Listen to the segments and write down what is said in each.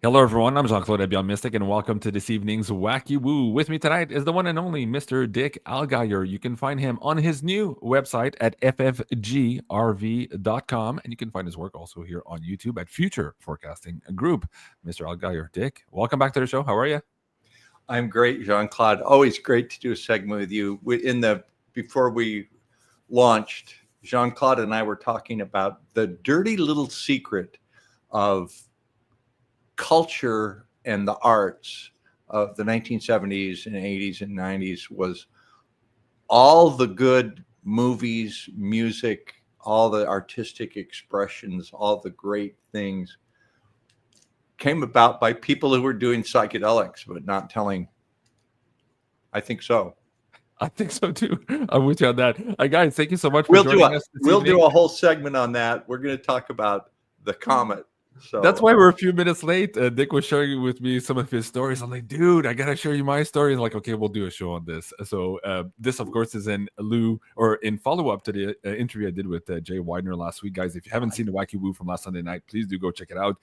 Hello, everyone. I'm Jean-Claude Beyond Mystic, and welcome to this evening's Wacky Woo. With me tonight is the one and only Mr. Dick ALLGIRE. You can find him on his new website at ffgrv.com, and you can find his work also here on YouTube at Future Forecasting Group. Mr. ALLGIRE, Dick, welcome back to the show. How are you? I'm great, Jean-Claude. Always great to do a segment with you. Before we launched, Jean-Claude and I were talking about the dirty little secret of culture and the arts of the 1970s and 80s and 90s was all the good movies, music, all the artistic expressions, all the great things came about by people who were doing psychedelics, but not telling. I think so. I think so too. I'm with you on that. Guys, thank you so much for joining us. We'll do a whole segment on that. We're going to talk about the comet. So that's why we're a few minutes late. Dick was sharing with me some of his stories. I'm like, dude, I gotta share you my story. And like, okay, we'll do a show on this. So this, of course, is in follow-up to the interview I did with Jay Widener last week. Guys, if you haven't seen the Wacky Woo from last Sunday night, please do go check it out.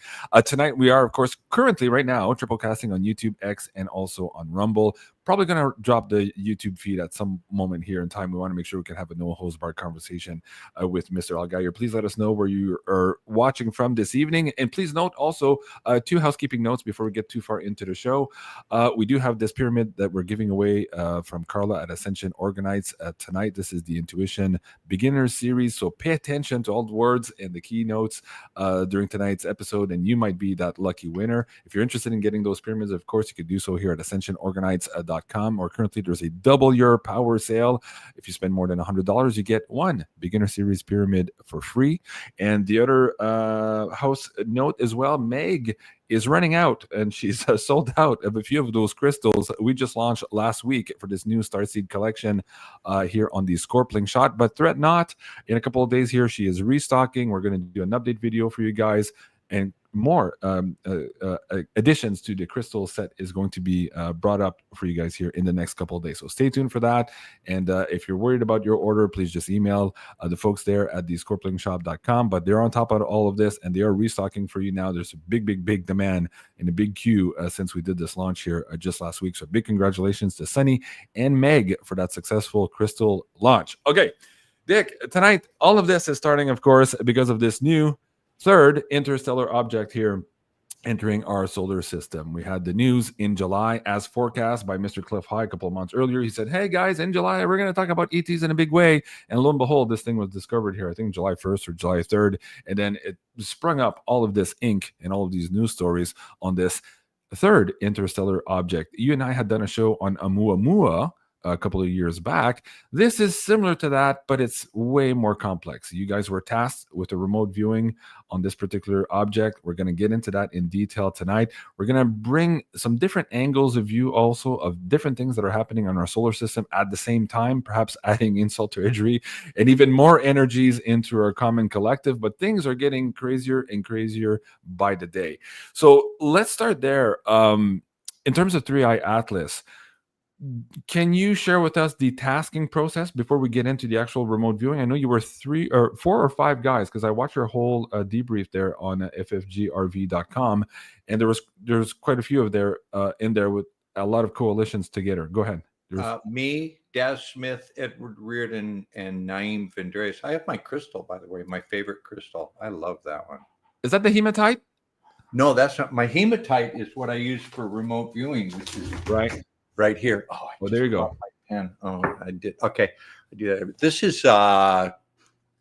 Tonight, we are, of course, currently right now triple casting on YouTube, X, and also on Rumble. Probably going to drop the YouTube feed at some moment here in time. We want to make sure we can have a no-holds-barred conversation with Mr. ALLGIRE. Please let us know where you are watching from this evening. And please note also two housekeeping notes before we get too far into the show. We do have this pyramid that we're giving away from Carla at Ascension Organites tonight. This is the Intuition Beginner Series. So pay attention to all the words and the keynotes during tonight's episode, and you might be that lucky winner. If you're interested in getting those pyramids, of course, you could do so here at AscensionOrganites.com. Or currently there's a double your power sale. If you spend more than $100, you get one beginner series pyramid for free. And the other house note as well, Meg is running out, and she's sold out of a few of those crystals we just launched last week for this new Starseed collection here on the Scorpling shot. But threat not, in a couple of days here, she is restocking. We're going to do an update video for you guys, and more additions to the crystal set is going to be brought up for you guys here in the next couple of days. So stay tuned for that. And if you're worried about your order, please just email the folks there at the scorplingshop.com. But they're on top of all of this, and they are restocking for you now. There's a big demand and a big queue since we did this launch here just last week. So big congratulations to Sunny and Meg for that successful crystal launch. Okay, Dick, tonight, all of this is starting, of course, because of this new third interstellar object here entering our solar system. We had the news in July as forecast by Mr. Cliff High a couple of months earlier. He said, hey guys, in July, we're going to talk about ETs in a big way. And lo and behold, this thing was discovered here, I think July 1st or July 3rd. And then it sprung up all of this ink and all of these news stories on this third interstellar object. You and I had done a show on Oumuamua a couple of years back. This is similar to that, but it's way more complex. You guys were tasked with a remote viewing on this particular object. We're going to get into that in detail tonight. We're going to bring some different angles of view also of different things that are happening on our solar system at the same time, perhaps adding insult to injury and even more energies into our common collective. But things are getting crazier and crazier by the day. So let's start there. In terms of 3i Atlas, can you share with us the tasking process before we get into the actual remote viewing? I know you were 4 or 5 guys, because I watched your whole debrief there on ffgrv.com, and there's quite a few of there in there with a lot of coalitions together. Go ahead. Me, Daz Smith, Edward Reardon, and Naeem Vendres. I have my crystal, by the way, my favorite crystal. I love that one. Is that the hematite? No, that's not. My hematite is what I use for remote viewing, which is right here. Oh, well, there you go. My pen. Oh, I did. Okay, I do that. This is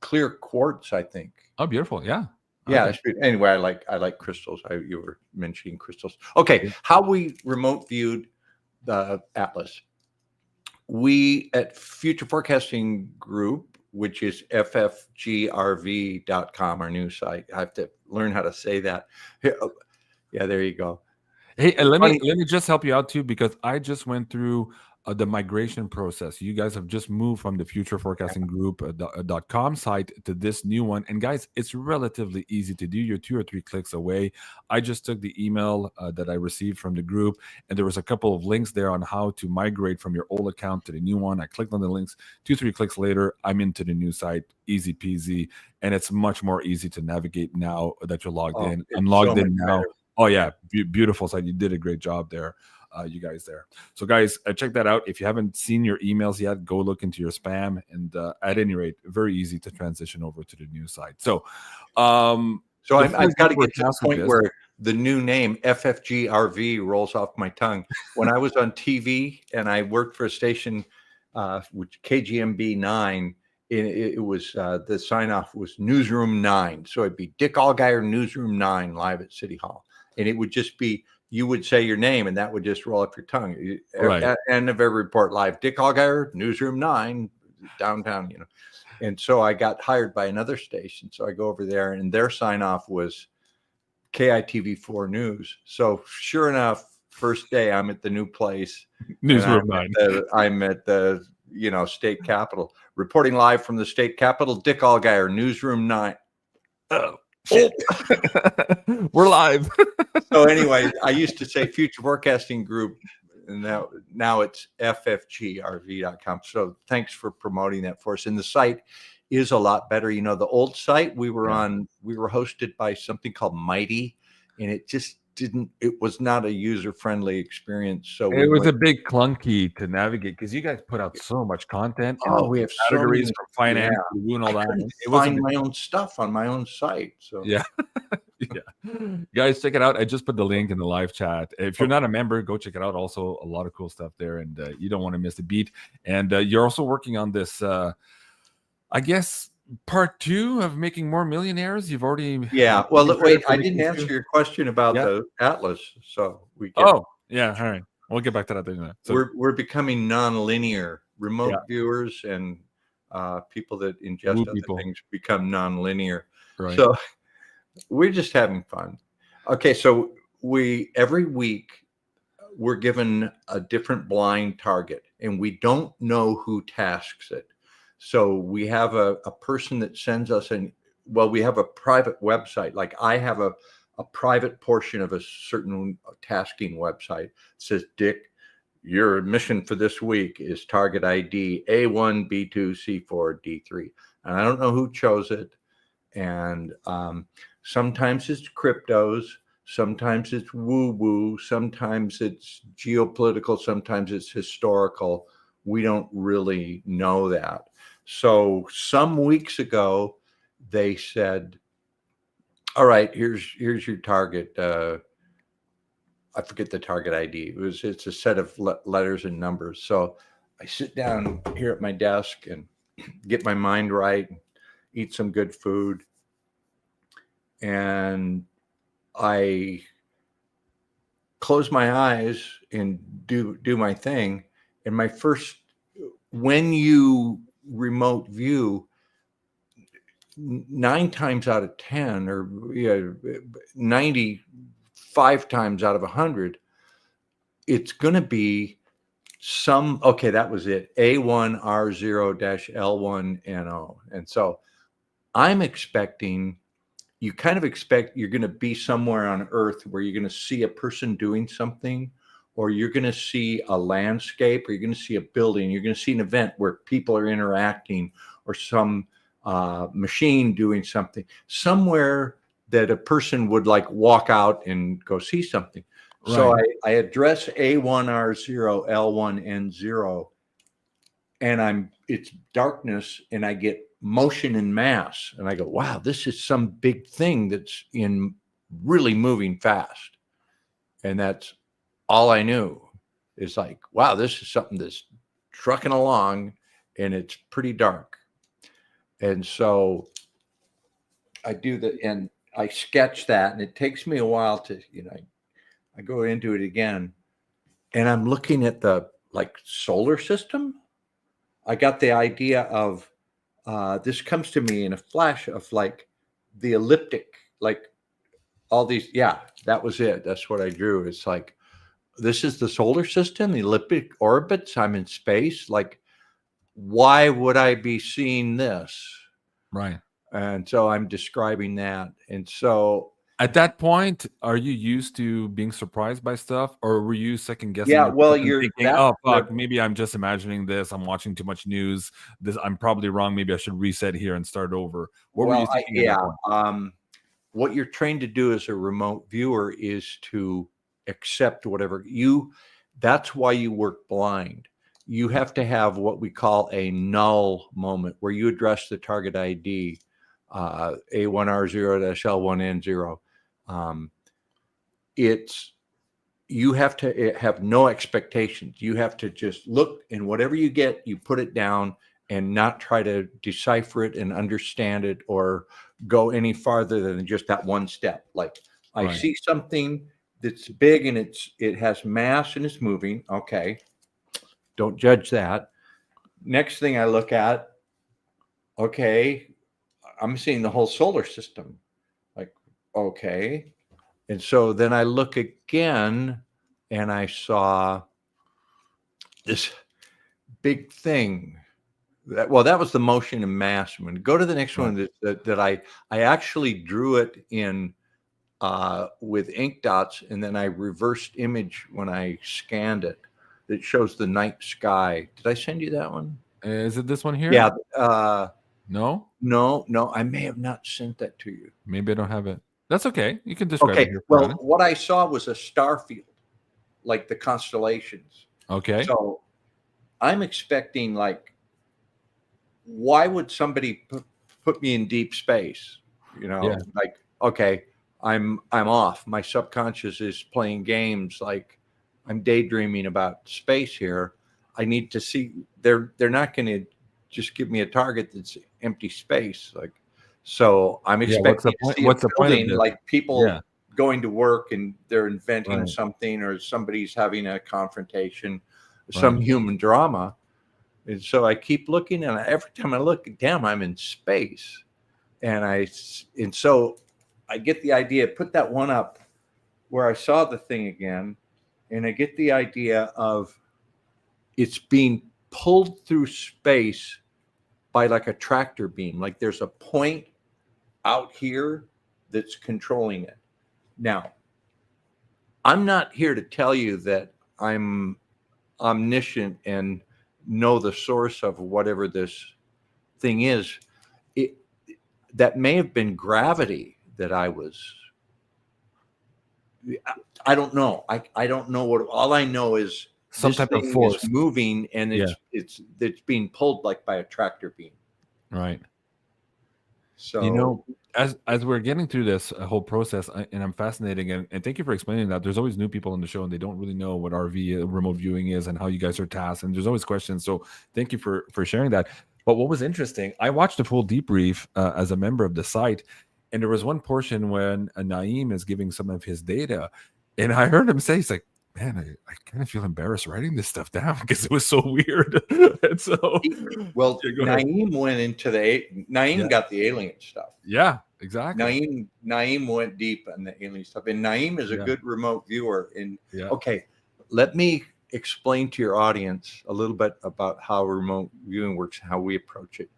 clear quartz, I think. Oh, beautiful. Yeah. Yeah. Okay. Anyway, I like crystals. You were mentioning crystals. Okay, how we remote viewed the Atlas. We at Future Forecasting Group, which is ffgrv.com, our new site. I have to learn how to say that. Yeah, there you go. Hey, let me just help you out too, because I just went through the migration process. You guys have just moved from the Future Forecasting Group.com site to this new one. And guys, it's relatively easy to do. You're 2 or 3 clicks away. I just took the email that I received from the group, and there was a couple of links there on how to migrate from your old account to the new one. I clicked on the links. 2, 3 clicks later, I'm into the new site. Easy peasy. And it's much more easy to navigate now that you're logged in. I'm logged in now. Better. Oh yeah, beautiful site. You did a great job there, you guys there. So guys, check that out. If you haven't seen your emails yet, go look into your spam. And at any rate, very easy to transition over to the new site. So, so I've got to get to the point this, where the new name FFGRV rolls off my tongue. When I was on TV and I worked for a station, which KGMB 9, it was the sign off was Newsroom 9. So it'd be Dick Allgire Newsroom 9 live at City Hall, and it would just be, you would say your name and that would just roll off your tongue. Right. At end of every report live, Dick Allgire Newsroom 9 downtown, And so I got hired by another station. So I go over there and their sign off was KITV4 News. So sure enough, first day I'm at the new place. Newsroom 9. I'm at the state capitol, reporting live from the state capitol. Dick Allgire, Newsroom 9. Oh, shit. We're live. So anyway, I used to say Future Forecasting Group, and now it's ffgrv.com. So thanks for promoting that for us. And the site is a lot better. The old site we were on, we were hosted by something called Mighty, and it was not a user-friendly experience. So it was a bit clunky to navigate because you guys put out so much content. Oh, we have categories so from finance to and all that. It find my own stuff on my own site. So yeah. Guys, check it out. I just put the link in the live chat. If you're not a member, go check it out. Also, a lot of cool stuff there, and you don't want to miss a beat. And you're also working on this, I guess, part 2 of making more millionaires. You've already well, wait, I didn't answer your question about the Atlas, so all right, we'll get back to that in so we're becoming non-linear. Remote viewers and people that ingest other things become non-linear, right? So we're just having fun. Okay, so every week we're given a different blind target, and we don't know who tasks it. So we have a person that sends us we have a private website. Like I have a private portion of a certain tasking website. It says, Dick, your mission for this week is target ID A1, B2, C4, D3. And I don't know who chose it. And sometimes it's cryptos, sometimes it's woo-woo, sometimes it's geopolitical, sometimes it's historical. We don't really know that. So some weeks ago, they said, all right, here's your target. I forget the target ID. It's a set of letters and numbers. So I sit down here at my desk and get my mind right, eat some good food. And I close my eyes and do my thing. And when you remote view, 9 times out of 10 or 95 times out of 100, it's going to be that was it, A1R0-L1NO. And so I'm expecting, you kind of expect you're going to be somewhere on Earth where you're going to see a person doing something, or you're going to see a landscape, or you're going to see a building, you're going to see an event where people are interacting, or some machine doing something, somewhere that a person would like walk out and go see something. Right. So I address A1R0-L1N0, and it's darkness, and I get motion and mass, and I go, wow, this is some big thing that's really moving fast. And that's all I knew. Is like, wow, this is something that's trucking along, and it's pretty dark. And so I do that, and I sketch that, and it takes me a while to, I go into it again, and I'm looking at the solar system. I got the idea of this comes to me in a flash of the elliptic, all these. Yeah, that was it. That's what I drew. It's like, this is the solar system, the elliptic orbits. I'm in space. Why would I be seeing this? Right. And so I'm describing that. And so at that point, are you used to being surprised by stuff, or were you second guessing? Yeah, well, you're thinking, oh fuck, maybe I'm just imagining this. I'm watching too much news. I'm probably wrong. Maybe I should reset here and start over. What were you thinking? what you're trained to do as a remote viewer is to accept whatever that's why you work blind. You have to have what we call a null moment where you address the target ID, A1R0-L1N0. You have to have no expectations. You have to just look, and whatever you get, you put it down and not try to decipher it and understand it or go any farther than just that one step. Like I see something that's big and it has mass and it's moving. Okay. Don't judge that. Next thing I look at, okay, I'm seeing the whole solar system. Like, okay. And so then I look again and I saw this big thing. That was the motion and mass one. Go to the next one that I actually drew it in with ink dots, and then I reversed image when I scanned it. That shows the night sky. Did I send you that one? Is it this one here? Yeah. No. I may have not sent that to you. Maybe I don't have it. That's okay. You can describe it here. Well, what I saw was a star field, like the constellations. Okay. So I'm expecting, like, why would somebody put me in deep space? Like, okay, I'm off. My subconscious is playing games. Like, I'm daydreaming about space here. I need to see. They're not going to just give me a target that's empty space. Like, so I'm expecting to see what's the point of this? Like people going to work and they're inventing something, or somebody's having a confrontation, some human drama. And so I keep looking, and every time I look, damn, I'm in space. And so I get the idea, put that one up where I saw the thing again, and I get the idea of it's being pulled through space by like a tractor beam. Like there's a point out here that's controlling it. Now, I'm not here to tell you that I'm omniscient and know the source of whatever this thing is. That may have been gravity that I don't know. I don't know what. All I know is some type of force is moving, and it's being pulled like by a tractor beam. Right. So as we're getting through this whole process, and I'm fascinated, and thank you for explaining that. There's always new people on the show, and they don't really know what RV remote viewing is and how you guys are tasked, and there's always questions. So thank you for sharing that. But what was interesting, I watched a full debrief as a member of the site, and there was one portion when Naeem is giving some of his data, and I heard him say, he's like, man, I kind of feel embarrassed writing this stuff down because it was so weird. And so, Naeem went into Naeem got the alien stuff. Yeah, exactly. Naeem went deep on the alien stuff, and Naeem is a good remote viewer. And okay, let me explain to your audience a little bit about how remote viewing works and how we approach it.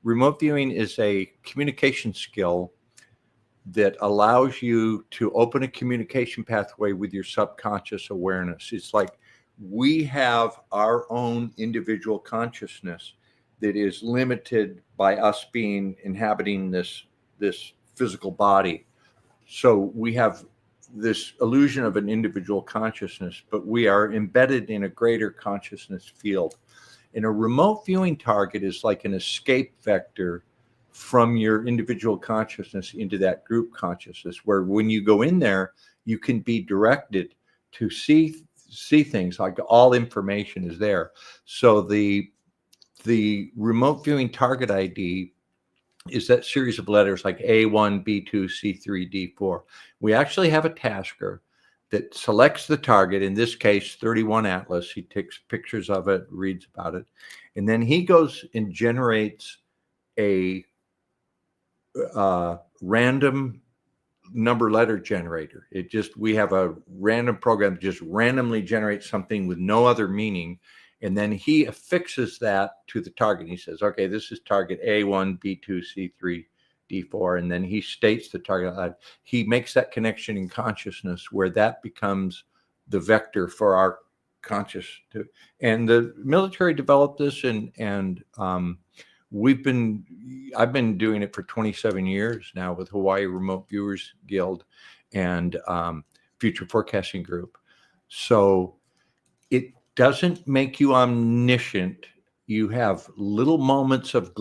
Remote viewing is a communication skill that allows you to open a communication pathway with your subconscious awareness. It's like we have our own individual consciousness that is limited by us inhabiting this physical body. So we have this illusion of an individual consciousness, but we are embedded in a greater consciousness field. And a remote viewing target is like an escape vector from your individual consciousness into that group consciousness, where when you go in there, you can be directed to see things, like all information is there. So the remote viewing target ID is that series of letters like A1, B2, C3, D4. We actually have a tasker that selects the target, in this case, 31 Atlas. He takes pictures of it, reads about it, and then he goes and generates a random number letter generator. We have a random program that just randomly generates something with no other meaning. And then he affixes that to the target. He says, okay, this is target A1, B2, C3, D4. And then he states the target. He makes that connection in consciousness where that becomes the vector for our conscious. And the military developed this, and I've been doing it for 27 years now with Hawaii Remote Viewers Guild and Future Forecasting Group. So it doesn't make you omniscient. You have little moments of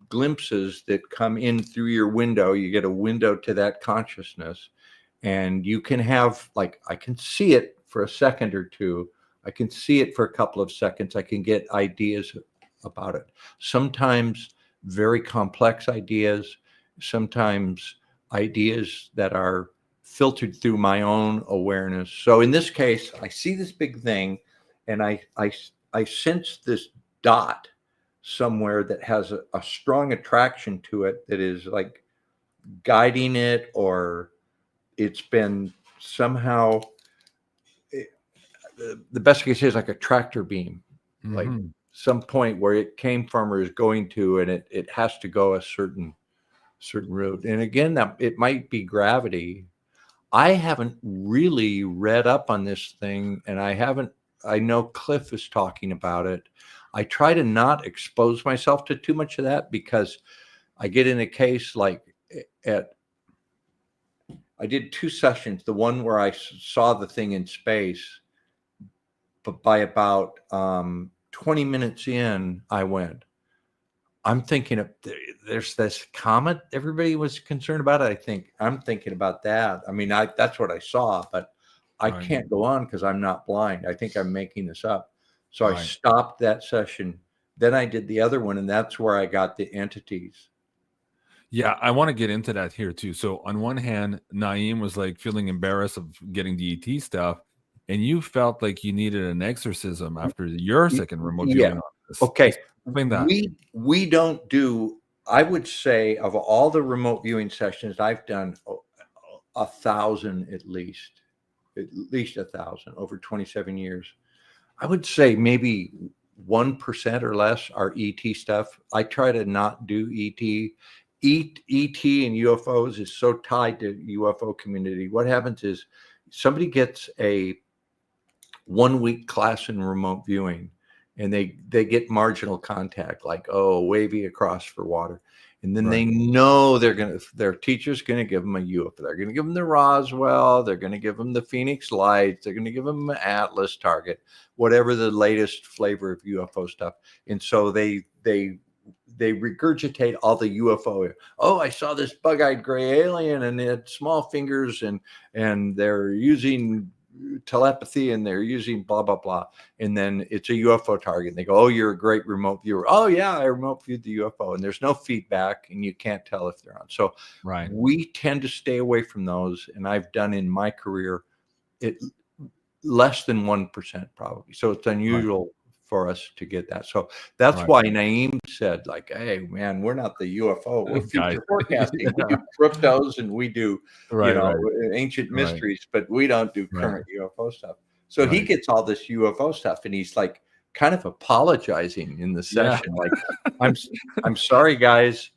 glimpses that come in through your window. You get a window to that consciousness, and you can have, like, I can see it for a second or two. I can see it for a couple of seconds. I can get ideas about it. Sometimes very complex ideas, sometimes ideas that are filtered through my own awareness. So in this case, I see this big thing, and I sense this dot somewhere that has a strong attraction to it, that is like guiding it, or it's been somehow, the best I can say is like a tractor beam, like some point where it came from or is going to, and it has to go a certain route. And again, that it might be gravity. I haven't really read up on this thing, and I know Cliff is talking about it. I try to not expose myself to too much of that, because I get in a case like I did 2 sessions, the one where I saw the thing in space, but by about 20 minutes in, I went, I'm thinking of, there's this comet everybody was concerned about. I'm thinking about that. I mean, that's what I saw, but I can't go on because I'm not blind. I think I'm making this up. So I stopped that session. Then I did the other one, and that's where I got the entities. Yeah, I want to get into that here too. So on one hand, Naeem was like feeling embarrassed of getting the ET stuff, and you felt like you needed an exorcism after your second remote viewing on this. Okay. Explain that. We don't do, I would say, of all the remote viewing sessions I've done, 1,000 at least 1,000 over 27 years. I would say maybe 1% or less are ET stuff. I try to not do ET. ET and UFOs is so tied to UFO community. What happens is somebody gets a 1-week class in remote viewing, and they get marginal contact, like, oh, wavy across for water. And then they know their teacher's going to give them a UFO. They're going to give them the Roswell. They're going to give them the Phoenix Lights. They're going to give them an Atlas target, whatever the latest flavor of UFO stuff. And so they regurgitate all the UFO. Oh, I saw this bug-eyed gray alien, and it had small fingers, and they're using telepathy, and they're using blah blah blah, and then it's a UFO target, and they go, oh, you're a great remote viewer. Oh yeah, I remote viewed the UFO, and there's no feedback, and you can't tell if they're on. So we tend to stay away from those, and I've done in my career it less than 1% probably. So it's unusual for us to get that. So that's why Naeem said, like, hey man, we're not the UFO, we're future forecasting. We do cryptos, and we do ancient mysteries, but we don't do current UFO stuff. So he gets all this UFO stuff, and he's like kind of apologizing in the session, like, I'm sorry guys,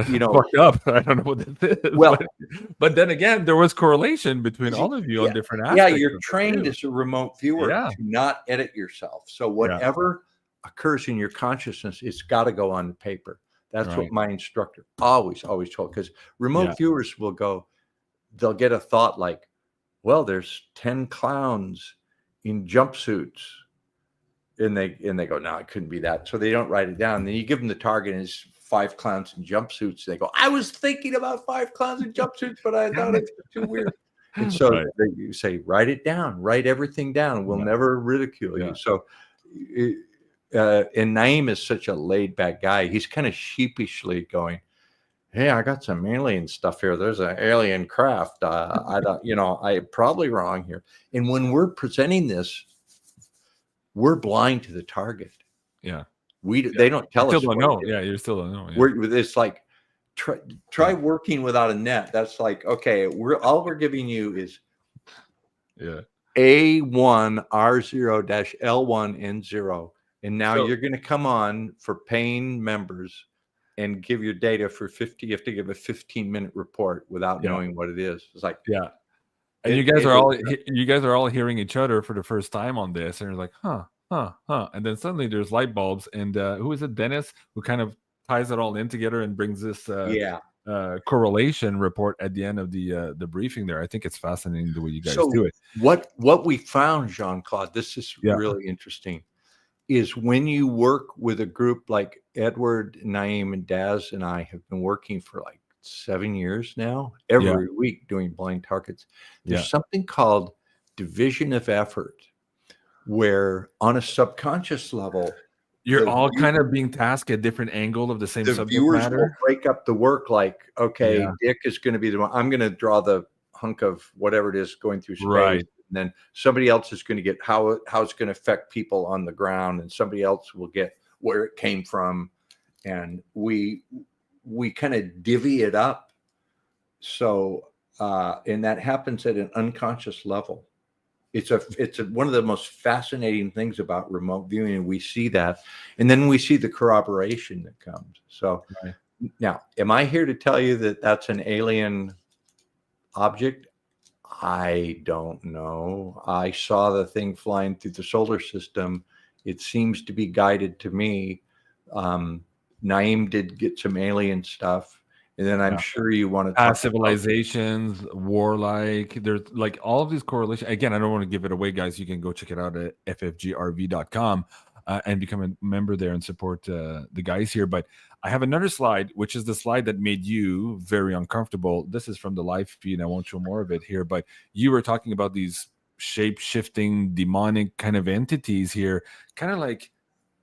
you know, fucked up. I don't know what this is. Well, but then again, there was correlation between all of you on different aspects. Yeah, you're trained as a remote viewer to not edit yourself. So whatever occurs in your consciousness, it's got to go on the paper. That's what my instructor always told. Because remote viewers will go, they'll get a thought like, well, there's 10 clowns in jumpsuits. And they go, no, it couldn't be that. So they don't write it down. Then you give them the target, and it's 5 clowns in jumpsuits. They go, I was thinking about 5 clowns in jumpsuits, but I thought it was too weird. And so you say, write it down, write everything down. We'll never ridicule you. So, and Naeem is such a laid back guy. He's kind of sheepishly going, hey, I got some alien stuff here. There's an alien craft. I don't, I'm probably wrong here. And when we're presenting this, we're blind to the target. Yeah. They don't tell us. Still don't know. Yeah, you still don't know. It's like try working without a net. That's like, okay, we're giving you is A1R0-L1N0, and now you're going to come on for paying members and give your data for 50. You have to give a 15-minute report without knowing what it is. It's like and you guys are all hearing each other for the first time on this, and you're like, huh. And then suddenly there's light bulbs, and who is it, Dennis, who kind of ties it all in together and brings this Yeah. correlation report at the end of the briefing there. I think it's fascinating the way you guys So do it. what we found, Jean-Claude, this is Yeah. really interesting, is when you work with a group like Edward, Naeem, and Daz and I have been working for like 7 years now, every week doing blind targets. There's something called division of effort, where on a subconscious level, You're all kind of being tasked at different angle of the same the subject viewers will matter. break up the work like, okay, Yeah. Dick is going to be the one. I'm going to draw the hunk of whatever it is going through space. Right. And then somebody else is going to get how it's going to affect people on the ground, and somebody else will get where it came from. And we kind of divvy it up. So, and that happens at an unconscious level. It's one of the most fascinating things about remote viewing, and we see that, and then we see the corroboration that comes. So now, am I here to tell you that that's an alien object? I don't know. I saw the thing flying through the solar system. It seems to be guided to me. Naeem did get some alien stuff. And then I'm sure you want to talk past civilizations, warlike. There's like all of these correlations. Again, I don't want to give it away, guys. You can go check it out at ffgrv.com and become a member there and support the guys here. But I have another slide, which is the slide that made you very uncomfortable. This is from the live feed. I won't show more of it here, but you were talking about these shape-shifting, demonic kind of entities here, kind of like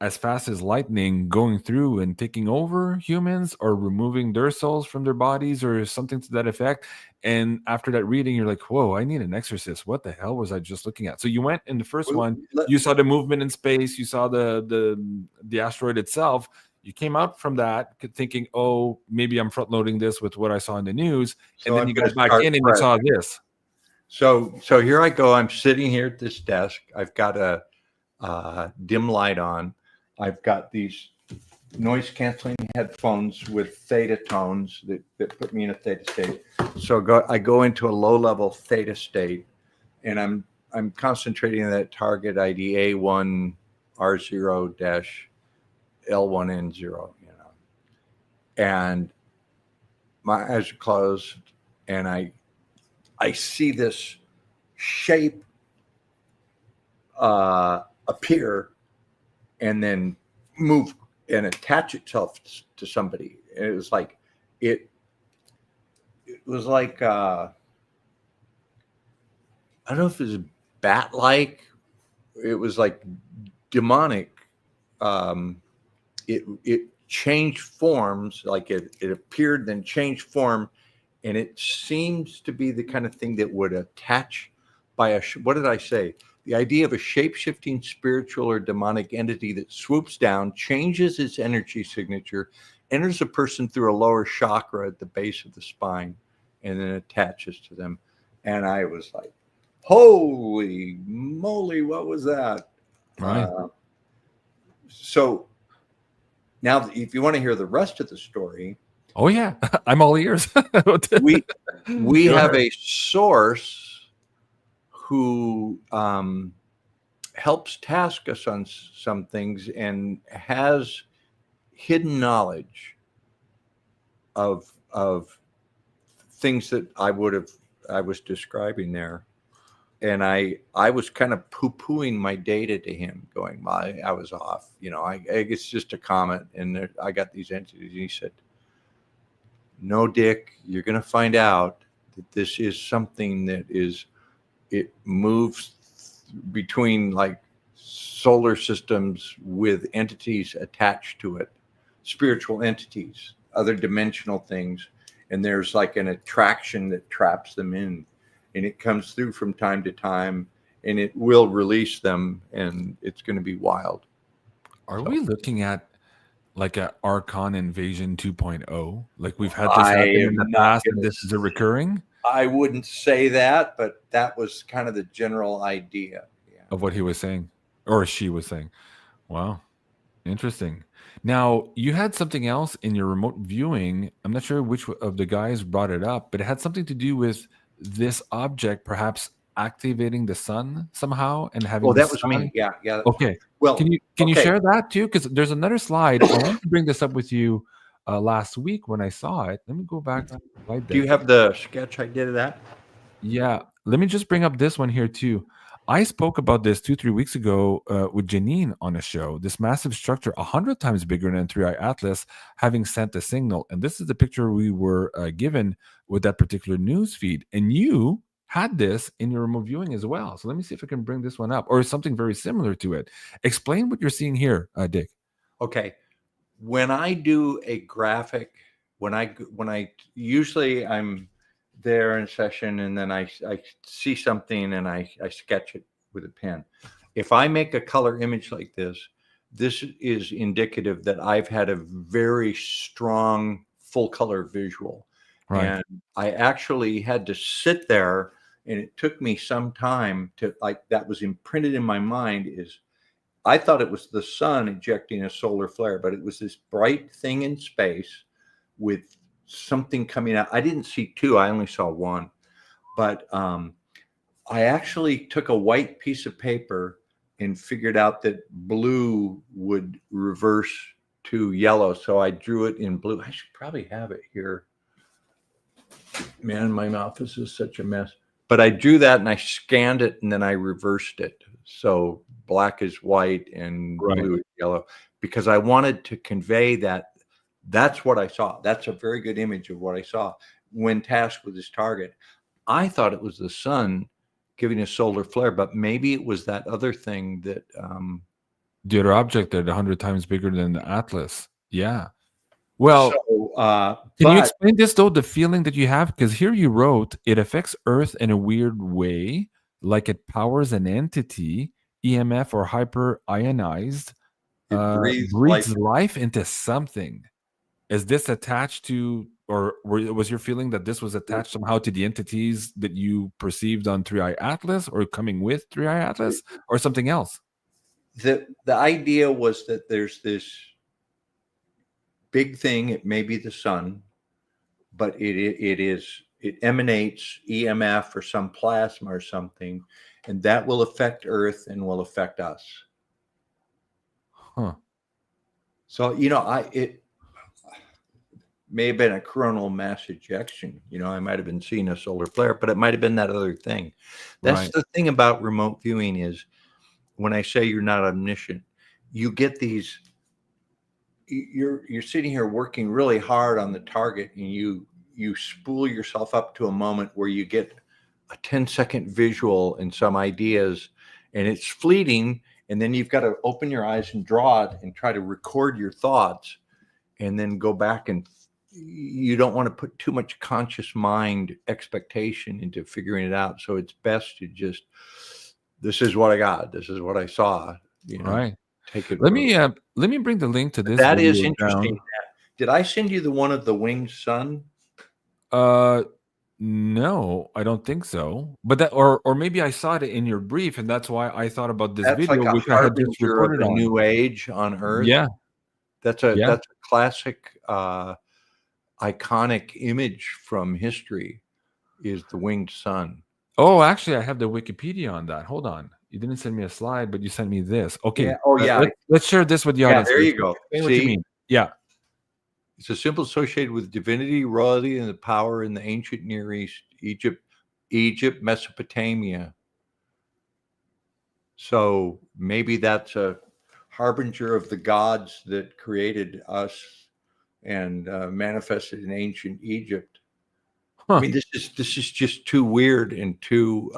as fast as lightning going through and taking over humans or removing their souls from their bodies or something to that effect. And after that reading, you're like, whoa, I need an exorcist. What the hell was I just looking at? So you went in the first one, you saw the movement in space, you saw the asteroid itself. You came out from that thinking, oh, maybe I'm front loading this with what I saw in the news. And then you go back in and you saw this. So here I go. I'm sitting here at this desk. I've got a dim light on. I've got these noise canceling headphones with theta tones that put me in a theta state. So I go into a low level theta state, and I'm concentrating on that target ID A1R0-L1N0, and my eyes are closed, and I see this shape appear and then move and attach itself to somebody. And it was like I don't know if it was bat-like. It was like demonic. It changed forms, like it appeared, then changed form, and it seems to be the kind of thing that would attach by what did I say? The idea of a shape-shifting spiritual or demonic entity that swoops down, changes its energy signature, enters a person through a lower chakra at the base of the spine, and then attaches to them. And I was like, holy moly, what was that? Right. So now, if you want to hear the rest of the story. Oh, yeah. I'm all ears. we have a source who helps task us on some things and has hidden knowledge of things that I was describing there. And I was kind of poo-pooing my data to him, going, I was off. It's just a comment. And I got these entities. And he said, no, Dick, you're going to find out that this is something that it moves between like solar systems with entities attached to it, spiritual entities, other dimensional things. And there's like an attraction that traps them in, and it comes through from time to time, and it will release them, and it's going to be wild. Are we looking at like a Archon Invasion 2.0? Like we've had this happen in the past and this is a recurring? I wouldn't say that, but that was kind of the general idea of what he was saying, or she was saying. Wow. Interesting. Now, you had something else in your remote viewing. I'm not sure which of the guys brought it up, but it had something to do with this object perhaps activating the sun somehow and having Oh, the that was sun. me. Yeah, yeah, that was me. Okay. Can Well, you okay. share that too? Because there's another slide. I wanted to bring this up with you last week when I saw it. Let me go back to the slide Do you deck. have the sketch I did of that? Yeah, let me just bring up this one here too. I spoke about this 2 3 weeks ago with Janine on a show. This massive structure, 100 times bigger than 3i Atlas, having sent a signal. And this is the picture we were given with that particular news feed. And you had this in your remote viewing as well. So let me see if I can bring this one up, or something very similar to it. Explain what you're seeing here, Dick. Okay. When I do a graphic, when I usually I'm there in session and then I see something and I sketch it with a pen. If I make a color image like this is indicative that I've had a very strong full color visual. Right. And I actually had to sit there, and it took me some time to, like, that was imprinted in my mind, is I thought it was the sun ejecting a solar flare, but it was this bright thing in space with something coming out. I didn't see two, I only saw one. But I actually took a white piece of paper and figured out that blue would reverse to yellow. So I drew it in blue. I should probably have it here. Man, my office is such a mess. But I drew that and I scanned it and then I reversed it. So black is white and blue is yellow, because I wanted to convey that that's what I saw. That's a very good image of what I saw when tasked with this target. I thought it was the sun giving a solar flare, but maybe it was that other thing that The other object that 100 times bigger than the Atlas. Yeah. Well, can you explain this though, the feeling that you have? Because here you wrote, it affects Earth in a weird way, like it powers an entity, EMF or hyper ionized, it breathes life into something. Is this attached to, or was your feeling that this was attached somehow to the entities that you perceived on 3i Atlas, or coming with 3i Atlas, or something else? The idea was that there's this big thing. It may be the sun, but it emanates EMF or some plasma or something, and that will affect Earth and will affect us. Huh. So, it may have been a coronal mass ejection. I might have been seeing a solar flare, but it might have been that other thing. That's the thing about remote viewing, is when I say you're not omniscient, you get these, you're sitting here working really hard on the target, and you spool yourself up to a moment where you get a 10-second visual and some ideas, and it's fleeting, and then you've got to open your eyes and draw it and try to record your thoughts and then go back, and you don't want to put too much conscious mind expectation into figuring it out. So it's best to just, this is what I got, this is what I saw, Right. take it. Let me bring the link to this. That is video interesting. down. Did I send you the one of the winged sun? No, I don't think so. But that, or maybe I saw it in your brief, and that's why I thought about this That's video, like a which I had just harbinger of reported a on. new age on Earth. Yeah, That's a classic iconic image from history, is the winged sun. Oh, actually, I have the Wikipedia on that. Hold on. You didn't send me a slide, but you sent me this. Okay. Yeah. Oh, yeah. Let's share this with the audience. There you go. Explain what you mean. Yeah. It's a symbol associated with divinity, royalty, and the power in the ancient Near East, Egypt, Mesopotamia. So maybe that's a harbinger of the gods that created us and manifested in ancient Egypt. Huh. I mean, this is just too weird and too.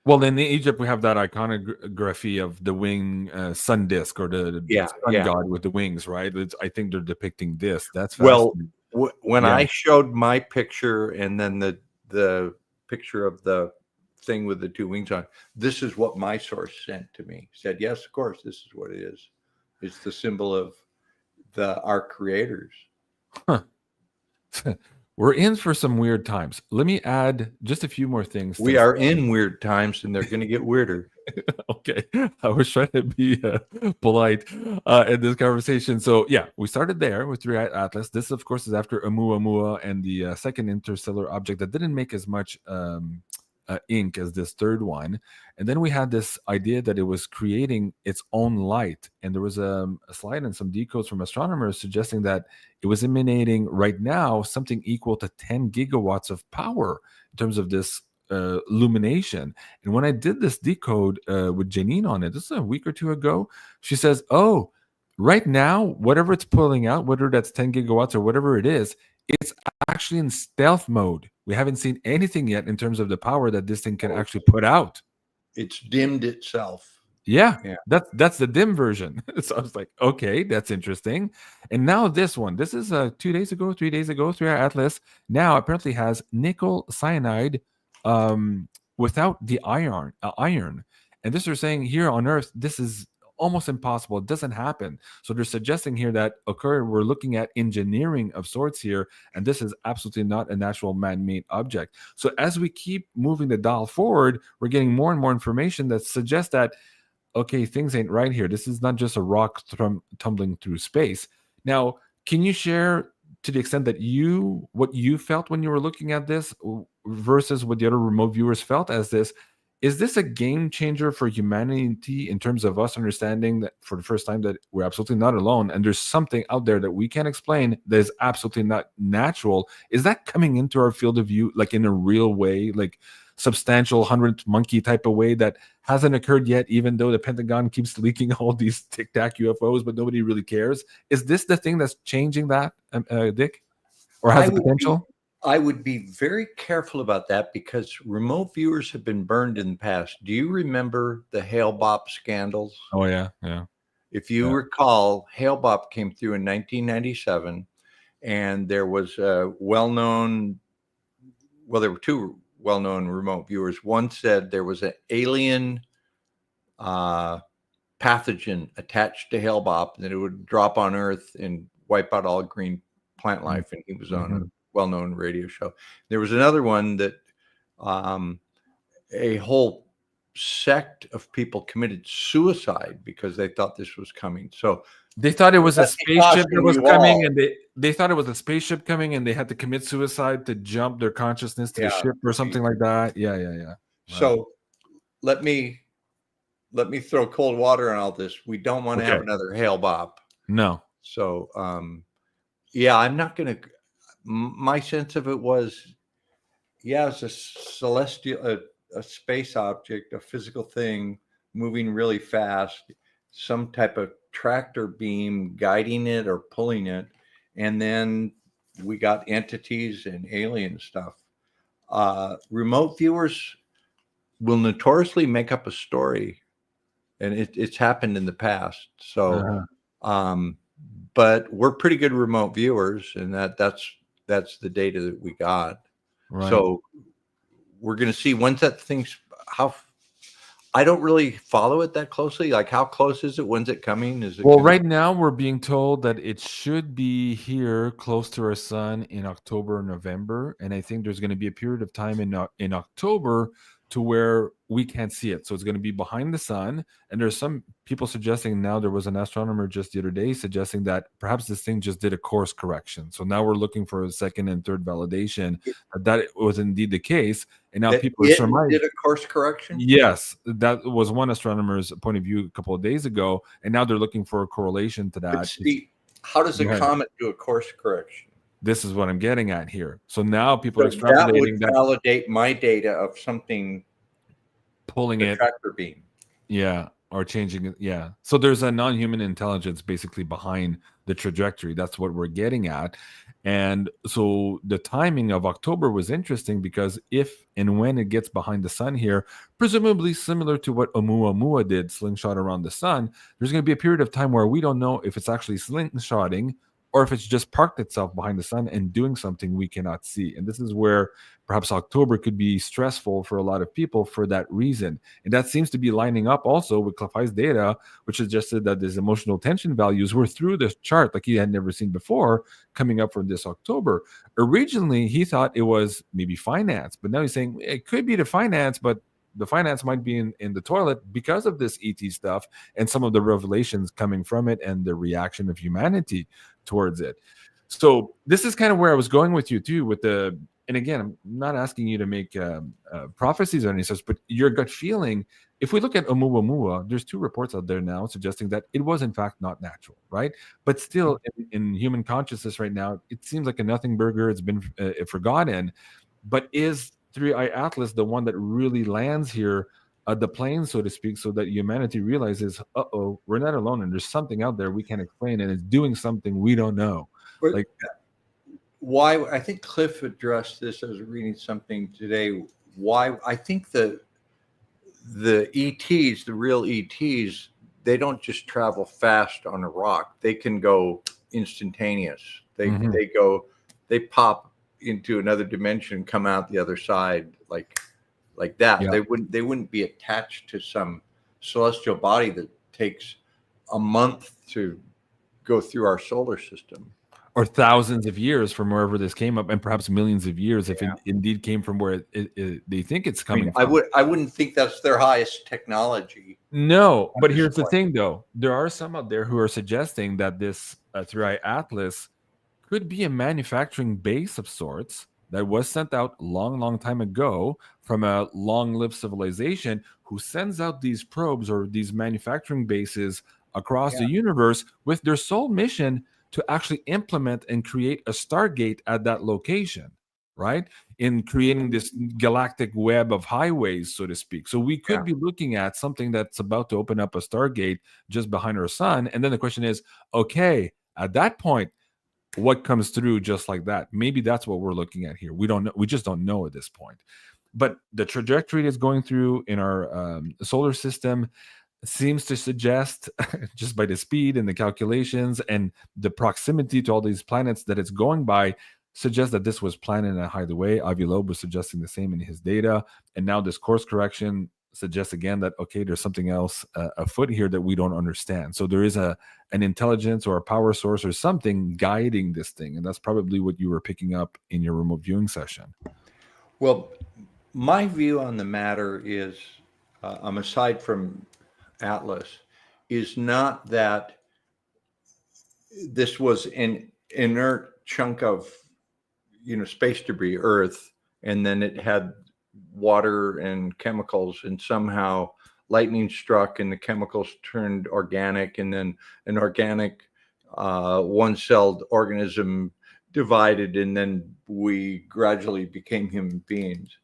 Well, in Egypt, we have that iconography of the wing sun disk, or the sun god with the wings, right? I think they're depicting this. That's fascinating. Well, when I showed my picture and then the picture of the thing with the two wings on, this is what my source sent to me. Said, yes, of course, this is what it is. It's the symbol of our creators. Huh. We're in for some weird times. Let me add just a few more things. We are in weird times, and they're going to get weirder. Okay. I was trying to be polite in this conversation. So, yeah, we started there with 3i Atlas. This, of course, is after Oumuamua and the second interstellar object that didn't make as much ink as this third one. And then we had this idea that it was creating its own light. And there was a slide and some decodes from astronomers suggesting that it was emanating right now something equal to 10 gigawatts of power in terms of this illumination. And when I did this decode with Janine on it, this is a week or two ago, she says, oh, right now, whatever it's pulling out, whether that's 10 gigawatts or whatever it is, it's actually in stealth mode. We haven't seen anything yet in terms of the power that this thing can actually put out. It's dimmed itself. Yeah. That's the dim version. So I was like, okay, that's interesting. And now this one, this is 2 days ago, 3 days ago, 3 Atlas now apparently has nickel cyanide without the iron. And this they're saying here on Earth, this is almost impossible. It doesn't happen. So they're suggesting here that we're looking at engineering of sorts here, and this is absolutely not a natural man-made object. So as we keep moving the dial forward, we're getting more and more information that suggests that, okay, things ain't right here. This is not just a rock tumbling through space. Now, can you share to the extent that what you felt when you were looking at this versus what the other remote viewers felt as this? Is this a game changer for humanity in terms of us understanding that for the first time that we're absolutely not alone and there's something out there that we can't explain that is absolutely not natural? Is that coming into our field of view like in a real way, like substantial 100th monkey type of way that hasn't occurred yet, even though the Pentagon keeps leaking all these tic-tac UFOs, but nobody really cares? Is this the thing that's changing that, Dick? Or has the potential? I would be very careful about that because remote viewers have been burned in the past. Do you remember the Hale-Bopp scandals? Oh, yeah. If you recall, Hale-Bopp came through in 1997, and there was a well-known, well, there were two well-known remote viewers. One said there was an alien pathogen attached to Hale-Bopp, and that it would drop on Earth and wipe out all green plant life, and he was on a well-known radio show. There was another one that a whole sect of people committed suicide because they thought this was coming. So they thought it was a spaceship that was coming, and they thought it was a spaceship coming, and they had to commit suicide to jump their consciousness to the ship or something like that. Yeah. Wow. So let me throw cold water on all this. We don't want to have another Hale-Bopp. No. So I'm not going to. My sense of it was, it's a celestial, a space object, a physical thing moving really fast, some type of tractor beam guiding it or pulling it. And then we got entities and alien stuff. Remote viewers will notoriously make up a story, and it's happened in the past. So, but we're pretty good remote viewers, and that's the data that we got. Right. So we're going to see when's that thing's how. I don't really follow it that closely. Like, how close is it? When's it coming? Is it right now we're being told that it should be here close to our sun in October or November, and I think there's going to be a period of time in October to where we can't see it. So it's going to be behind the sun. And there's some people suggesting now, there was an astronomer just the other day suggesting that perhaps this thing just did a course correction. So now we're looking for a second and third validation that was indeed the case. And now people are surmising. Did a course correction? Yes, that was one astronomer's point of view a couple of days ago. And now they're looking for a correlation to that. How does a comet do a course correction? This is what I'm getting at here. So now people are extrapolating that would validate my data of something pulling it, tractor beam. Yeah, or changing it. Yeah. So there's a non-human intelligence basically behind the trajectory. That's what we're getting at. And so the timing of October was interesting because if and when it gets behind the sun here, presumably similar to what Oumuamua did, slingshot around the sun, there's going to be a period of time where we don't know if it's actually slingshotting or if it's just parked itself behind the sun and doing something we cannot see. And this is where perhaps October could be stressful for a lot of people for that reason. And that seems to be lining up also with Clafey's data, which suggested that his emotional tension values were through the chart like he had never seen before coming up for this October. Originally, he thought it was maybe finance, but now he's saying it could be the finance, but the finance might be in the toilet because of this ET stuff and some of the revelations coming from it and the reaction of humanity towards it. So this is kind of where I was going with you too, with the and again, I'm not asking you to make prophecies or any such, but your gut feeling. If we look at Oumuamua, there's 2 reports out there now suggesting that it was in fact not natural, right? But still, in human consciousness right now, it seems like a nothing burger. It's been forgotten. But is Three Eye Atlas the one that really lands here at the plane, so to speak, so that humanity realizes, oh, we're not alone, and there's something out there we can't explain, and it's doing something we don't know. But Like, why? I think Cliff addressed this. I was reading something today. Why? I think the ETs, the real ETs, they don't just travel fast on a rock. They can go instantaneous. They they pop into another dimension, come out the other side like that. Yeah. They wouldn't be attached to some celestial body that takes a month to go through our solar system. Or thousands of years from wherever this came up, and perhaps millions of years if it indeed came from where they think it's coming from. I wouldn't think that's their highest technology. No, but here's the thing, though. There are some out there who are suggesting that this Three Eye Atlas could be a manufacturing base of sorts that was sent out long time ago from a long-lived civilization who sends out these probes or these manufacturing bases across the universe with their sole mission to actually implement and create a Stargate at that location, right? In creating this galactic web of highways, so to speak. So we could be looking at something that's about to open up a Stargate just behind our sun. And then the question is, okay, at that point, what comes through just like that? Maybe that's what we're looking at here. We don't know. We just don't know at this point. But the trajectory that's going through in our solar system seems to suggest, just by the speed and the calculations and the proximity to all these planets that it's going by, suggests that this was planned in a hideaway. Avi Loeb was suggesting the same in his data. And now this course correction suggests again that, okay, there's something else afoot here that we don't understand. So there is an intelligence or a power source or something guiding this thing. And that's probably what you were picking up in your remote viewing session. Well, my view on the matter is, aside from Atlas, is not that this was an inert chunk of, space debris, Earth, and then it had water and chemicals, and somehow lightning struck and the chemicals turned organic, and then an organic one-celled organism divided, and then we gradually became human beings.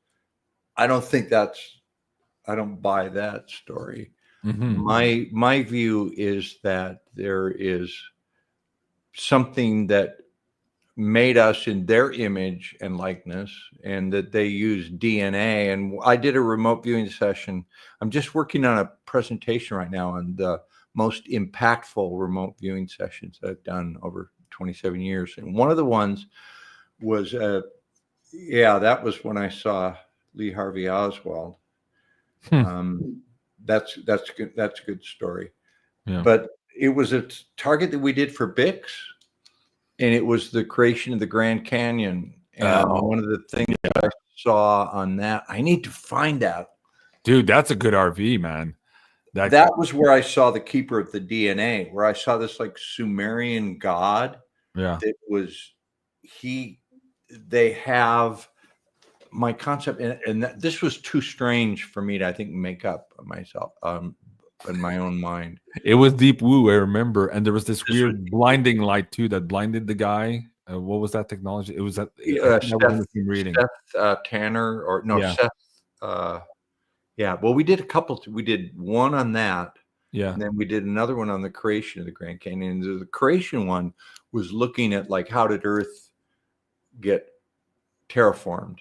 I don't buy that story. My view is that there is something that made us in their image and likeness, and that they use DNA. And I did a remote viewing session. I'm just working on a presentation right now on the most impactful remote viewing sessions that I've done over 27 years. And one of the ones was, that was when I saw Lee Harvey Oswald. That's good. That's a good story. Yeah. But it was a target that we did for Bix, and it was the creation of the Grand Canyon. And one of the things that I saw on that, I need to find out. Dude, that's a good RV, man. That was where I saw the keeper of the DNA, where I saw this like Sumerian god. Yeah. That was they have my concept, and this was too strange for me to, I think, make up myself in my own mind. It was deep woo, I remember, and there was this weird blinding light too that blinded the guy. What was that technology? It was that Seth Tanner, or no, yeah. Seth. Well, we did a couple. We did one on that. Yeah. And then we did another one on the creation of the Grand Canyon. The creation one was looking at, like, how did Earth get terraformed?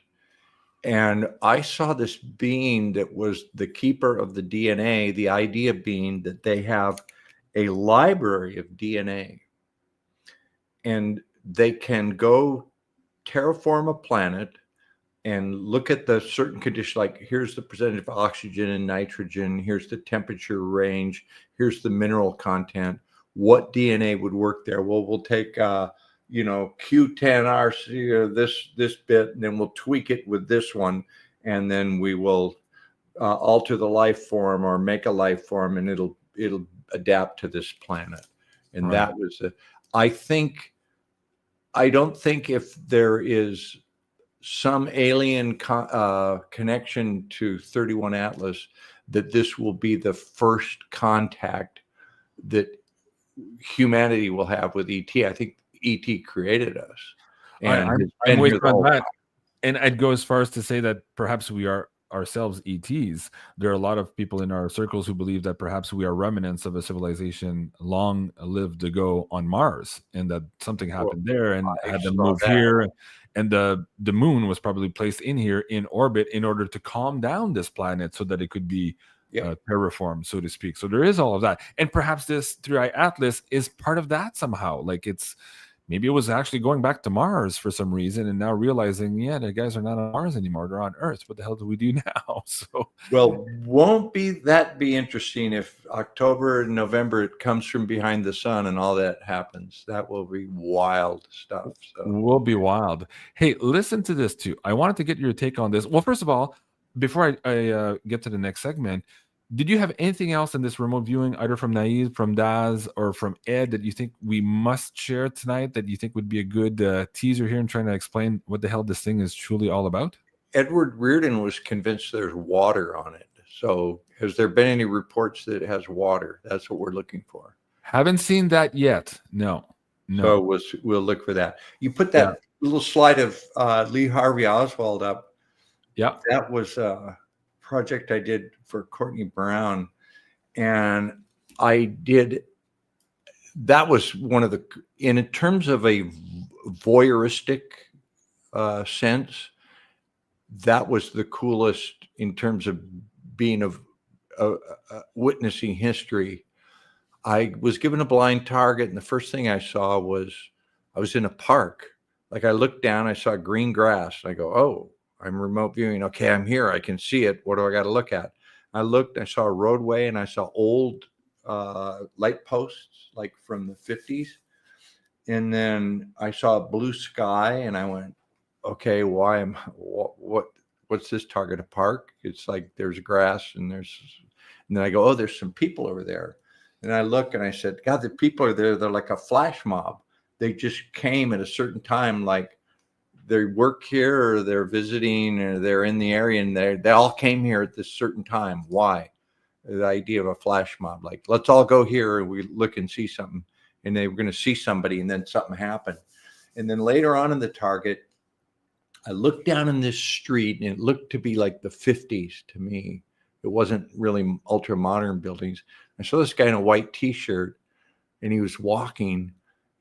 And I saw this being that was the keeper of the DNA, the idea being that they have a library of DNA, and they can go terraform a planet and look at the certain condition, like here's the percentage of oxygen and nitrogen, here's the temperature range, here's the mineral content, what DNA would work there. Well, we'll take Q10RC, this bit, and then we'll tweak it with this one, and then we will alter the life form or make a life form, and it'll adapt to this planet. And right. That was I don't think if there is some alien connection to 31 Atlas, that this will be the first contact that humanity will have with ET. I think ET created us, and I'm been with here you the on whole that. time. And I'd go as far as to say that perhaps we are ourselves ETs. There are a lot of people in our circles who believe that perhaps we are remnants of a civilization long lived ago on Mars, and that something happened there and I had them saw move that. here. And the moon was probably placed in here in orbit in order to calm down this planet so that it could be terraformed, so to speak. So there is all of that, and perhaps this 3i Atlas is part of that somehow. Like it's maybe it was actually going back to Mars for some reason, and now realizing, yeah, the guys are not on Mars anymore; they're on Earth. What the hell do we do now? So, Well, won't be interesting if October and November it comes from behind the sun and all that happens. That will be wild stuff. So will be wild. Hey, listen to this too. I wanted to get your take on this. Well, first of all, before I get to the next segment, did you have anything else in this remote viewing, either from Naive, from Daz, or from Ed, that you think we must share tonight, that you think would be a good teaser here in trying to explain what the hell this thing is truly all about? Edward Reardon was convinced there's water on it. So has there been any reports that it has water? That's what we're looking for. Haven't seen that yet. No. So we'll look for that. You put that little slide of Lee Harvey Oswald up. Yeah. That was a project I did for Courtney Brown. And that was one of the, in terms of a voyeuristic sense, that was the coolest in terms of being witnessing history. I was given a blind target, and the first thing I saw was I was in a park. Like I looked down, I saw green grass. I go, oh, I'm remote viewing. Okay, I'm here. I can see it. What do I got to look at? I looked, I saw a roadway, and I saw old light posts, like from the 50s. And then I saw a blue sky, and I went, okay, what's this target? A park? It's like there's grass, and then I go, oh, there's some people over there. And I look and I said, God, the people are there. They're like a flash mob. They just came at a certain time, like they work here or they're visiting or they're in the area, and they all came here at this certain time. Why? The idea of a flash mob, like let's all go here and we look and see something, and they were going to see somebody, and then something happened. And then later on in the target, I looked down in this street, and it looked to be like the 50s to me. It wasn't really ultra modern buildings. I saw this guy in a white T-shirt, and he was walking,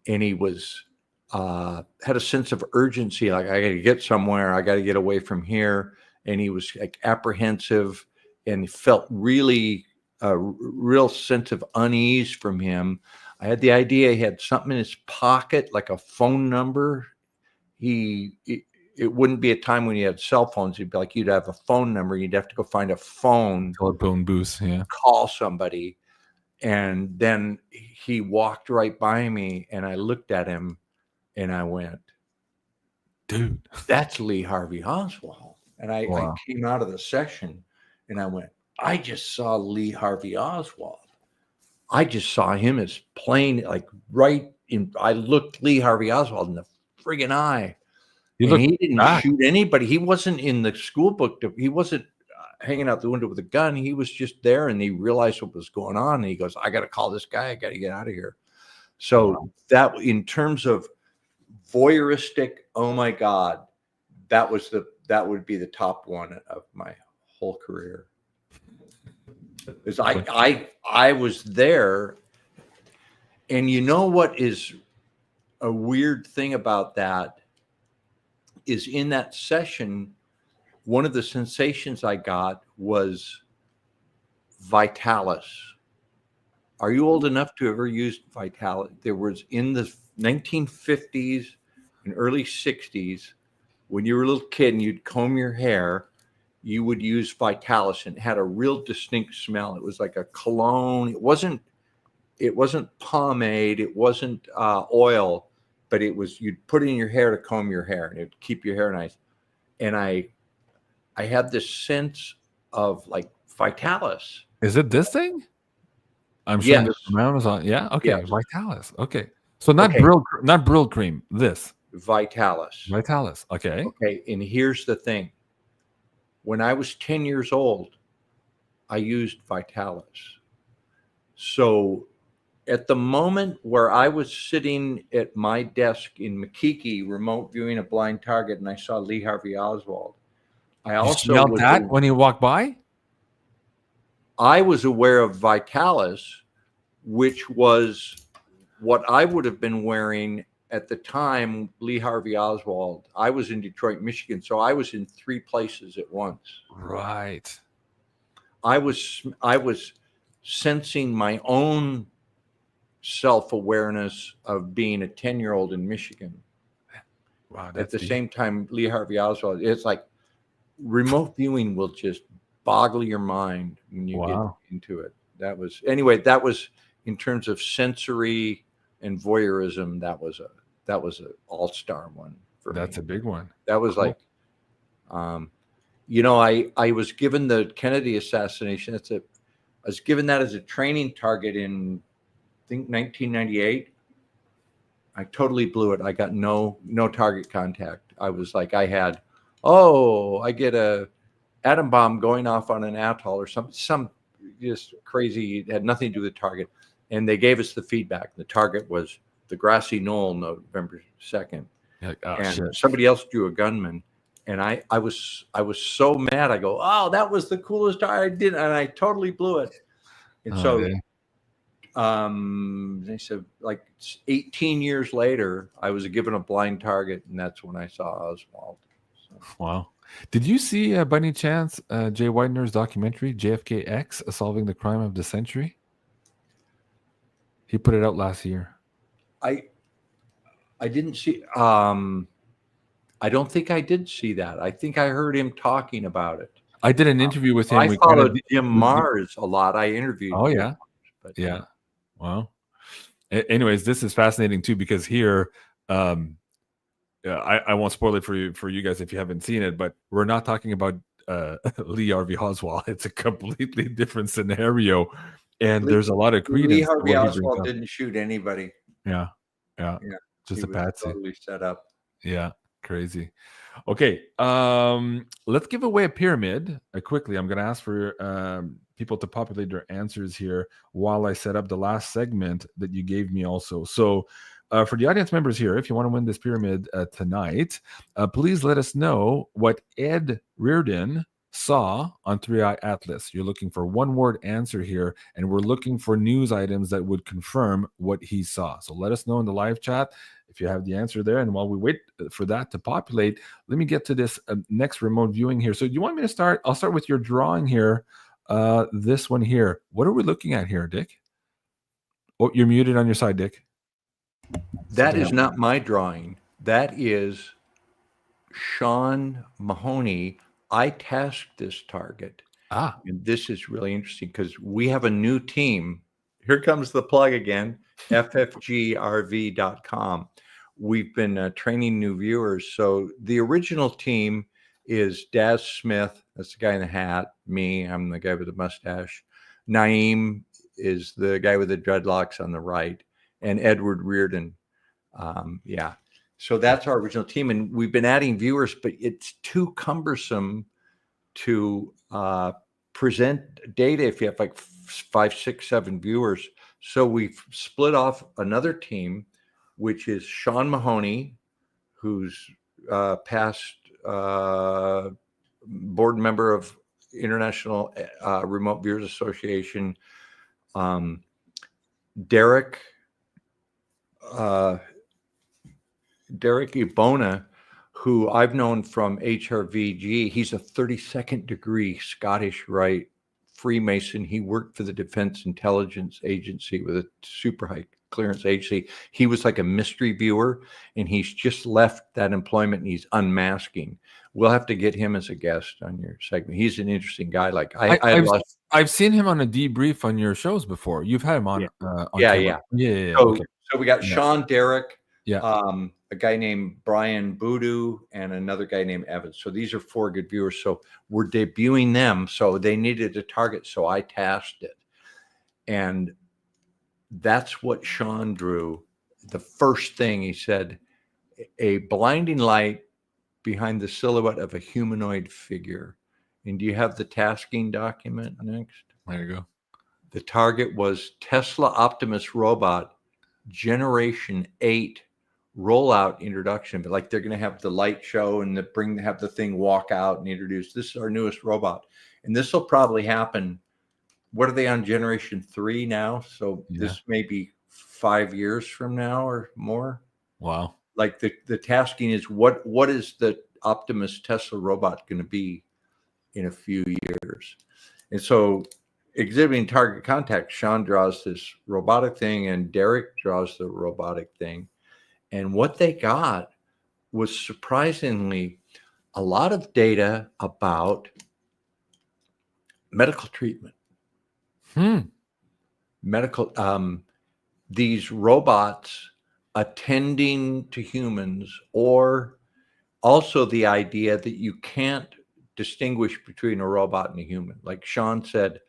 and he was had a sense of urgency, like I got to get somewhere, I got to get away from here. And he was like apprehensive, and felt really a real sense of unease from him. I had the idea he had something in his pocket, like a phone number. It wouldn't be a time when you had cell phones. It'd be like you'd have a phone number. You'd have to go find a phone, telephone booth, call somebody. And then he walked right by me, and I looked at him, and I went, dude, that's Lee Harvey Oswald. And I came out of the session, and I went, I just saw Lee Harvey Oswald. I just saw him as plain, like right in, I looked Lee Harvey Oswald in the friggin' eye. He didn't shoot anybody. He wasn't in the school book. He wasn't hanging out the window with a gun. He was just there, and he realized what was going on. And he goes, I got to call this guy. I got to get out of here. So that, in terms of voyeuristic, oh my God, that would be the top one of my whole career. Because I was there, and you know what is a weird thing about that is in that session, one of the sensations I got was Vitalis. Are you old enough to ever use Vitalis? There was, in the 1950s and early 60s, when you were a little kid and you'd comb your hair, you would use Vitalis, and it had a real distinct smell. It was like a cologne. It wasn't pomade. It wasn't oil, but it was, you'd put it in your hair to comb your hair, and it'd keep your hair nice. And I had this sense of like Vitalis. Is it this thing? I'm sure this from Amazon. Yeah. Okay. Yes. Vitalis. Okay. So not Brill cream. This. Vitalis. Vitalis. Okay. Okay. And here's the thing. When I was 10 years old, I used Vitalis. So at the moment where I was sitting at my desk in Makiki, remote viewing a blind target, and I saw Lee Harvey Oswald, I You also smelled was that when you walked by? I was aware of Vitalis, which was what I would have been wearing at the time. Lee Harvey Oswald. I was in Detroit, Michigan, so I was in 3 places at once. Right. I was sensing my own self-awareness of being a 10-year-old in Michigan. Wow. At That's the deep. same time, Lee Harvey Oswald, it's like remote viewing will just boggle your mind when you get into it. That was in terms of sensory and voyeurism, that was a all-star one for me. That's a big one. That was Cool. like, I was given the Kennedy assassination. I was given that as a training target in, I think, 1998. I totally blew it. I got no target contact. I was like, I get a atom bomb going off on an atoll or some just crazy. It had nothing to do with the target. And they gave us the feedback. The target was the grassy knoll, November 2nd. Like, oh, and shit. somebody else drew a gunman. And I was so mad. I go, oh, that was the coolest target I did. And I totally blew it. And they said, like 18 years later, I was given a blind target, and that's when I saw Oswald. So. Wow. Did you see, by any chance, Jay Widener's documentary, JFK X, Solving the Crime of the Century? He put it out last year. I didn't see. I don't think I did see that. I think I heard him talking about it. I did an interview with him. I followed Jim Mars a lot. I interviewed. Oh, Jim yeah. Mars, but yeah. Wow. Anyways, this is fascinating too, because here, I won't spoil it for you guys if you haven't seen it, but we're not talking about Lee Harvey Oswald. It's a completely different scenario, and there's a lot of credence. Lee Harvey Oswald didn't shoot anybody. Yeah. Just a patsy. Totally set up. Yeah, crazy. Okay, let's give away a pyramid quickly. I'm going to ask for people to populate their answers here while I set up the last segment that you gave me also. So for the audience members here, if you want to win this pyramid tonight, please let us know what Ed Reardon saw on 3i Atlas. You're looking for one-word answer here, and we're looking for news items that would confirm what he saw. So let us know in the live chat if you have the answer there. And while we wait for that to populate, let me get to this next remote viewing here. So do you want me to start? I'll start with your drawing here. This one here. What are we looking at here, Dick? Oh, you're muted on your side, Dick. That is not my drawing. That is Sean Mahoney. I tasked this target. And this is really interesting because we have a new team. Here comes the plug again, ffgrv.com. We've been training new viewers. So the original team is Daz Smith. That's the guy in the hat. Me, I'm the guy with the mustache. Naeem is the guy with the dreadlocks on the right. And Edward Reardon. So that's our original team. And we've been adding viewers, but it's too cumbersome to present data if you have like 5, 6, 7 viewers. So we've split off another team, which is Sean Mahoney, who's past board member of International Remote Viewers Association. Derek Ibona, who I've known from HRVG. He's a 32nd degree Scottish Rite Freemason. He worked for the Defense Intelligence Agency with a super high clearance agency. He was like a mystery viewer, and he's just left that employment and he's unmasking. We'll have to get him as a guest on your segment. He's an interesting guy. Like I've seen him on a debrief on your shows before. You've had him on. Yeah. Okay. So we got Sean, Derek, a guy named Brian Boodoo, and another guy named Evans. So these are 4 good viewers. So we're debuting them. So they needed a target. So I tasked it. And that's what Sean drew. The first thing he said, a blinding light behind the silhouette of a humanoid figure. And do you have the tasking document next? There you go. The target was Tesla Optimus robot Generation 8 rollout introduction. But like they're going to have the light show and have the thing walk out and introduce. This is our newest robot. And this will probably happen. What are they on Generation 3 now? So this may be 5 years from now or more. Wow. Like the tasking is what is the Optimus Tesla robot going to be in a few years? And so exhibiting target contact, Sean draws this robotic thing and Derek draws the robotic thing. And what they got was surprisingly a lot of data about medical treatment. These robots attending to humans, or also the idea that you can't distinguish between a robot and a human. Like Sean said,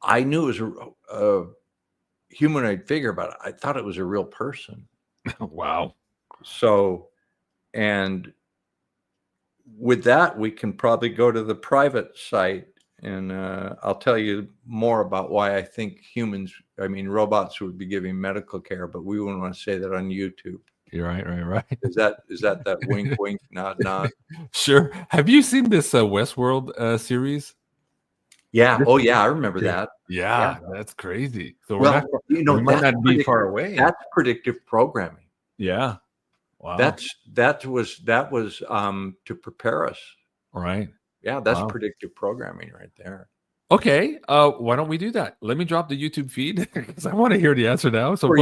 I knew it was a humanoid figure, but I thought it was a real person. Wow. So, and with that, we can probably go to the private site, and I'll tell you more about why I think robots would be giving medical care, but we wouldn't want to say that on YouTube. You're right. Is that wink, wink, nod, nod? Sure. Have you seen this Westworld series? Yeah. Oh, yeah. I remember that. Yeah, that's crazy. So we might not be far away. That's predictive programming. Yeah. Wow. That was to prepare us. Right. Yeah, that's predictive programming right there. Okay. Why don't we do that? Let me drop the YouTube feed because I want to hear the answer now. So for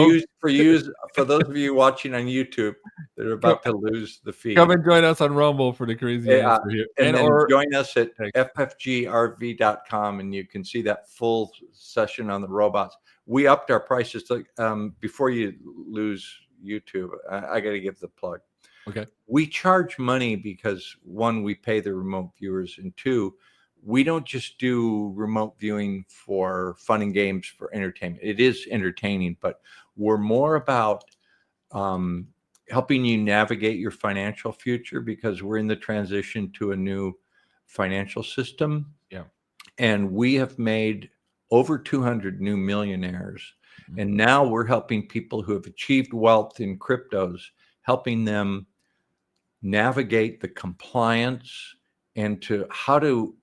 those of you watching on YouTube that are about to lose the feed, come and join us on Rumble for the crazy answer here. And join us at ffgrv.com and you can see that full session on the robots. We upped our prices before you lose YouTube. I got to give the plug. Okay. We charge money because, one, we pay the remote viewers, and two, we don't just do remote viewing for fun and games for entertainment. It is entertaining, but we're more about helping you navigate your financial future because we're in the transition to a new financial system. Yeah. And we have made over 200 new millionaires. Mm-hmm. And now we're helping people who have achieved wealth in cryptos, helping them navigate the compliance and to how to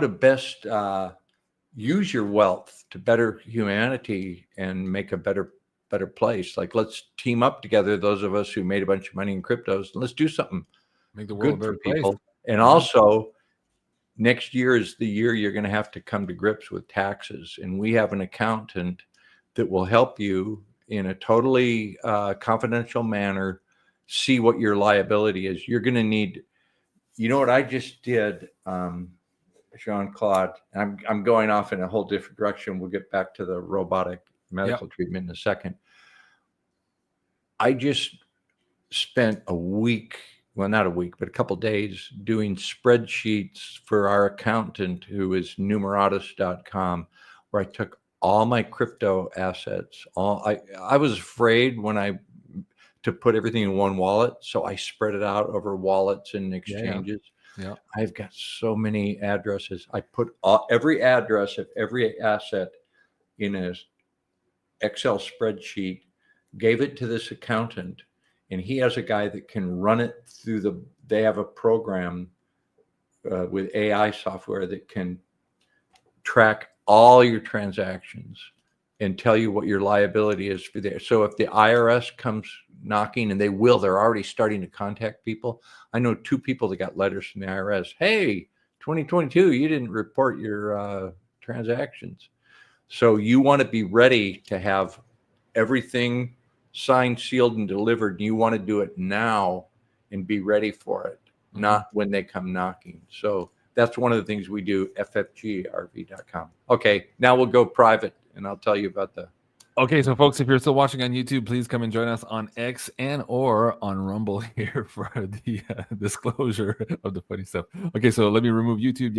best use your wealth to better humanity and make a better place. Like, let's team up together, those of us who made a bunch of money in cryptos, and let's do something make the world good for place. people. And also, next year is the year you're going to have to come to grips with taxes, and we have an accountant that will help you in a totally confidential manner see what your liability is. You're going to need, you know what I just did, Jean-Claude, I'm going off in a whole different direction. We'll get back to the robotic medical treatment in a second. I just spent a week, well, not a week, but a couple of days doing spreadsheets for our accountant, who is numeratus.com, where I took all my crypto assets. I was afraid to put everything in one wallet, so I spread it out over wallets and exchanges. Yeah. I've got so many addresses. I put every address of every asset in a Excel spreadsheet, gave it to this accountant, and he has a guy that can run it through they have a program with AI software that can track all your transactions and tell you what your liability is for there. So if the IRS comes knocking, and they're already starting to contact people. I know 2 people that got letters from the IRS. Hey, 2022, you didn't report your transactions. So you want to be ready to have everything signed, sealed, and delivered. And you want to do it now and be ready for it, not when they come knocking. So that's one of the things we do, ffgrv.com. Okay, now we'll go private, and I'll tell you about Okay, so folks, if you're still watching on YouTube, please come and join us on X and or on Rumble here for the disclosure of the funny stuff. Okay, so let me remove YouTube. Yeah.